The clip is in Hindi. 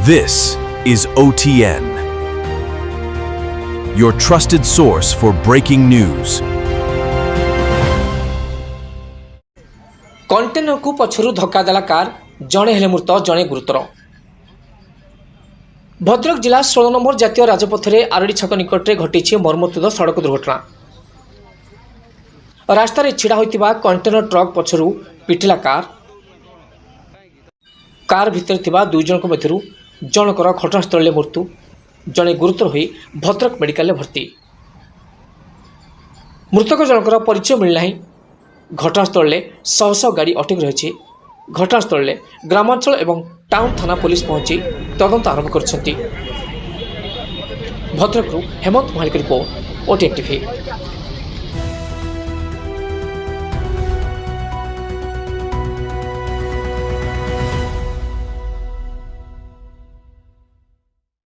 This is OTN, your trusted source for breaking news. Container को पछरु धक्का देला कार जणे हेले मृत जणे गुरुतर। भद्रक जिला 16 नंबर जातीय राजपथरे आरडी छक निकटरे घटी मर्मन्तुद सड़क दुर्घटना। रास्तार छिड़ा होइतिबा कंटेनर ट्रक पछरु पिटिला कार भितर थिबा दुई जनक मध्यरु जनकर घटनास्थल मृत्यु, जणे गुरुतर होई भद्रक मेडिकल भर्ती। मृतक जनकर परिचय मिलना। घटनास्थल शह शह गाड़ी अटक रही। घटनास्थल ग्रामांचल एवं टाउन थाना पुलिस पहुंची तदंत आरंभ कर। Bhadrak Hemant Mahalik report, OTN TV।